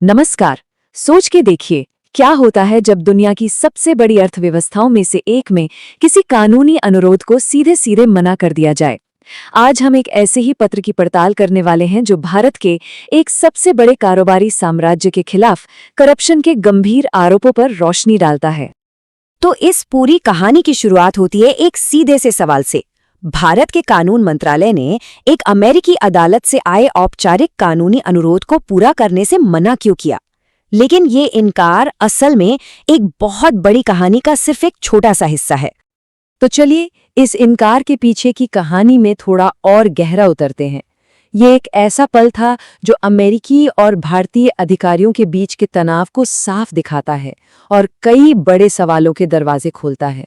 नमस्कार। सोच के देखिए, क्या होता है जब दुनिया की सबसे बड़ी अर्थव्यवस्थाओं में से एक में किसी कानूनी अनुरोध को सीधे सीधे मना कर दिया जाए। आज हम एक ऐसे ही पत्र की पड़ताल करने वाले हैं जो भारत के एक सबसे बड़े कारोबारी साम्राज्य के खिलाफ करप्शन के गंभीर आरोपों पर रोशनी डालता है। तो इस पूरी कहानी की शुरुआत होती है एक सीधे से सवाल से। भारत के कानून मंत्रालय ने एक अमेरिकी अदालत से आए औपचारिक कानूनी अनुरोध को पूरा करने से मना क्यों किया? लेकिन ये इनकार असल में एक बहुत बड़ी कहानी का सिर्फ एक छोटा सा हिस्सा है। तो चलिए इस इनकार के पीछे की कहानी में थोड़ा और गहरा उतरते हैं। ये एक ऐसा पल था जो अमेरिकी और भारतीय अधिकारियों के बीच के तनाव को साफ दिखाता है और कई बड़े सवालों के दरवाजे खोलता है।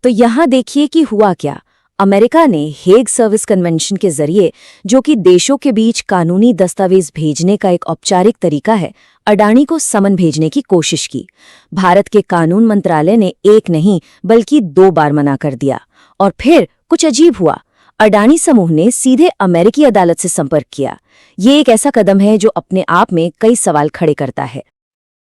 तो यहाँ देखिए कि हुआ क्या। अमेरिका ने हेग सर्विस कन्वेंशन के जरिए, जो कि देशों के बीच कानूनी दस्तावेज भेजने का एक औपचारिक तरीका है, अडानी को समन भेजने की कोशिश की। भारत के कानून मंत्रालय ने एक नहीं बल्कि 2 बार मना कर दिया। और फिर कुछ अजीब हुआ। अडानी समूह ने सीधे अमेरिकी अदालत से संपर्क किया। ये एक ऐसा कदम है जो अपने आप में कई सवाल खड़े करता है।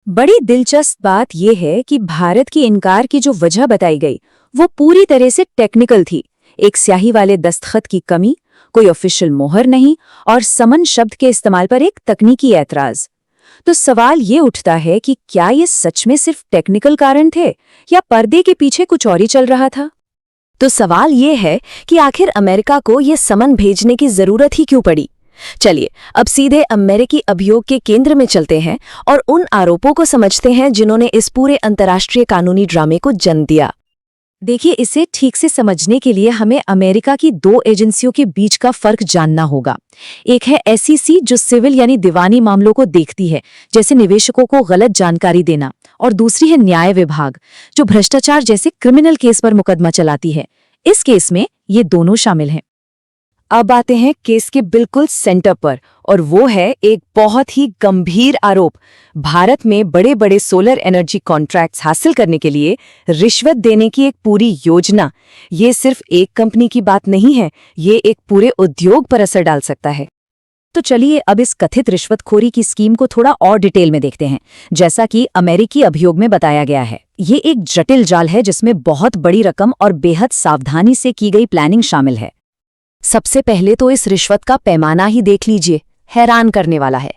बड़ी दिलचस्प बात यह है कि भारत की इनकार की जो वजह बताई गई वो पूरी तरह से टेक्निकल थी। एक स्याही वाले दस्तखत की कमी, कोई ऑफिशियल मोहर नहीं और समन शब्द के इस्तेमाल पर एक तकनीकी ऐतराज। तो सवाल ये उठता है कि क्या ये सच में सिर्फ टेक्निकल कारण थे या पर्दे के पीछे कुछ और ही चल रहा था? तो सवाल ये है कि आखिर अमेरिका को ये समन भेजने की जरूरत ही क्यों पड़ी? चलिए अब सीधे अमेरिकी अभियोग के केंद्र में चलते हैं और उन आरोपों को समझते हैं जिन्होंने इस पूरे अंतर्राष्ट्रीय कानूनी ड्रामे को जन्म दिया। देखिए, इसे ठीक से समझने के लिए हमें अमेरिका की 2 एजेंसियों के बीच का फर्क जानना होगा। एक है SEC जो सिविल यानी दीवानी मामलों को देखती है, जैसे निवेशकों को गलत जानकारी देना, और दूसरी है न्याय विभाग जो भ्रष्टाचार जैसे क्रिमिनल केस पर मुकदमा चलाती है। इस केस में ये दोनों शामिल हैं। अब आते हैं केस के बिल्कुल सेंटर पर, और वो है एक बहुत ही गंभीर आरोप। भारत में बड़े बड़े सोलर एनर्जी कॉन्ट्रैक्ट्स हासिल करने के लिए रिश्वत देने की एक पूरी योजना। ये सिर्फ एक कंपनी की बात नहीं है, ये एक पूरे उद्योग पर असर डाल सकता है। तो चलिए अब इस कथित रिश्वतखोरी की स्कीम को थोड़ा और डिटेल में देखते हैं। जैसा कि अमेरिकी अभियोग में बताया गया है, ये एक जटिल जाल है जिसमें बहुत बड़ी रकम और बेहद सावधानी से की गई प्लानिंग शामिल है। सबसे पहले तो इस रिश्वत का पैमाना ही देख लीजिए, हैरान करने वाला है।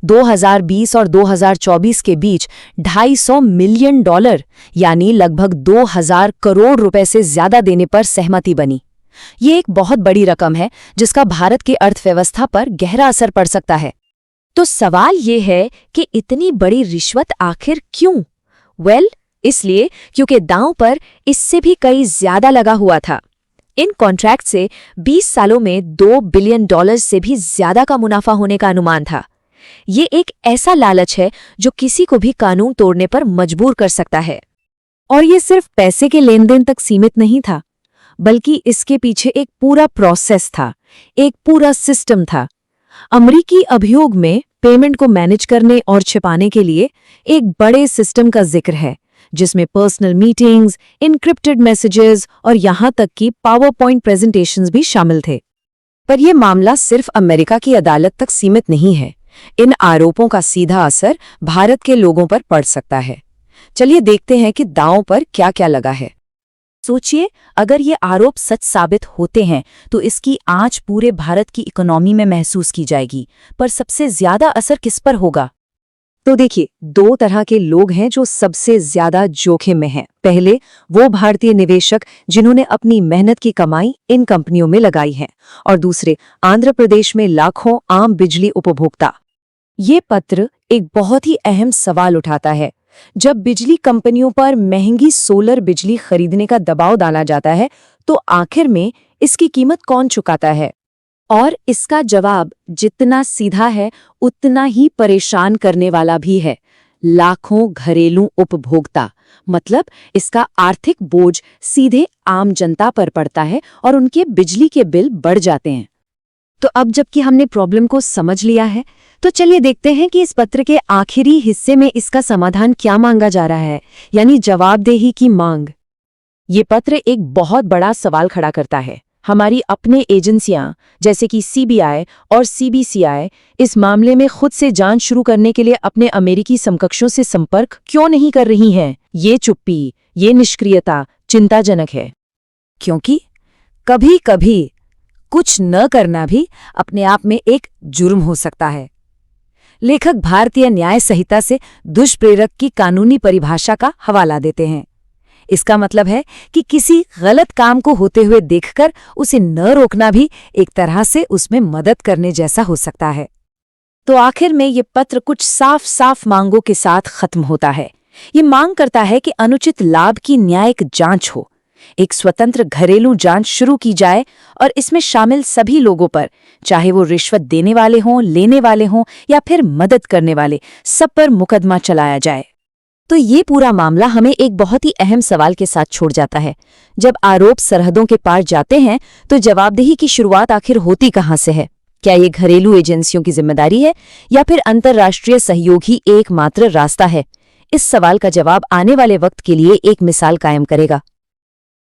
2020 और 2024 के बीच $250 मिलियन यानी लगभग 2000 करोड़ रुपए से ज्यादा देने पर सहमति बनी। ये एक बहुत बड़ी रकम है जिसका भारत की अर्थव्यवस्था पर गहरा असर पड़ सकता है। तो सवाल ये है कि इतनी बड़ी रिश्वत आखिर क्यों? इसलिए क्योंकि दांव पर इससे भी कई ज्यादा लगा हुआ था। इन कॉन्ट्रैक्ट से 20 सालों में $2 बिलियन से भी ज्यादा का मुनाफा होने का अनुमान था। ये एक ऐसा लालच है जो किसी को भी कानून तोड़ने पर मजबूर कर सकता है। और ये सिर्फ पैसे के लेन देन तक सीमित नहीं था, बल्कि इसके पीछे एक पूरा प्रोसेस था, एक पूरा सिस्टम था। अमेरिकी अभियोग में पेमेंट को मैनेज करने और छिपाने के लिए एक बड़े सिस्टम का जिक्र है, जिसमें पर्सनल मीटिंग्स, इनक्रिप्टेड मैसेजेस और यहां तक कि पावर पॉइंट प्रेजेंटेशंस भी शामिल थे। पर यह मामला सिर्फ अमेरिका की अदालत तक सीमित नहीं है। इन आरोपों का सीधा असर भारत के लोगों पर पड़ सकता है। चलिए देखते हैं कि दांव पर क्या क्या लगा है। सोचिए, अगर ये आरोप सच साबित होते हैं तो इसकी आंच पूरे भारत की इकोनॉमी में महसूस की जाएगी। पर सबसे ज्यादा असर किस पर होगा? तो देखिए, 2 तरह के लोग हैं जो सबसे ज्यादा जोखिम में हैं। पहले वो भारतीय निवेशक जिन्होंने अपनी मेहनत की कमाई इन कंपनियों में लगाई है, और दूसरे आंध्र प्रदेश में लाखों आम बिजली उपभोक्ता। ये पत्र एक बहुत ही अहम सवाल उठाता है। जब बिजली कंपनियों पर महंगी सोलर बिजली खरीदने का दबाव डाला जाता है तो आखिर में इसकी कीमत कौन चुकाता है? और इसका जवाब जितना सीधा है उतना ही परेशान करने वाला भी है। लाखों घरेलू उपभोक्ता। मतलब इसका आर्थिक बोझ सीधे आम जनता पर पड़ता है और उनके बिजली के बिल बढ़ जाते हैं। तो अब जबकि हमने प्रॉब्लम को समझ लिया है, तो चलिए देखते हैं कि इस पत्र के आखिरी हिस्से में इसका समाधान क्या मांगा जा रहा है, यानी जवाबदेही की मांग। ये पत्र एक बहुत बड़ा सवाल खड़ा करता है। हमारी अपने एजेंसियां जैसे कि सीबीआई और सीबीसीआई इस मामले में खुद से जांच शुरू करने के लिए अपने अमेरिकी समकक्षों से संपर्क क्यों नहीं कर रही हैं? ये चुप्पी, ये निष्क्रियता चिंताजनक है। क्योंकि कभी-कभी कुछ न करना भी अपने आप में एक जुर्म हो सकता है। लेखक भारतीय न्याय संहिता से दुष्प्रेरक की कानूनी परिभाषा का हवाला देते हैं। इसका मतलब है कि किसी गलत काम को होते हुए देखकर उसे न रोकना भी एक तरह से उसमें मदद करने जैसा हो सकता है। तो आखिर में ये पत्र कुछ साफ साफ मांगों के साथ खत्म होता है। ये मांग करता है कि अनुचित लाभ की न्यायिक जांच हो, एक स्वतंत्र घरेलू जांच शुरू की जाए और इसमें शामिल सभी लोगों पर, चाहे वो रिश्वत देने वाले हों, लेने वाले हों या फिर मदद करने वाले, सब पर मुकदमा चलाया जाए। तो ये पूरा मामला हमें एक बहुत ही अहम सवाल के साथ छोड़ जाता है। जब आरोप सरहदों के पार जाते हैं तो जवाबदेही की शुरुआत आखिर होती कहाँ से है? क्या ये घरेलू एजेंसियों की जिम्मेदारी है या फिर अंतर्राष्ट्रीय सहयोग ही एकमात्र रास्ता है? इस सवाल का जवाब आने वाले वक्त के लिए एक मिसाल कायम करेगा।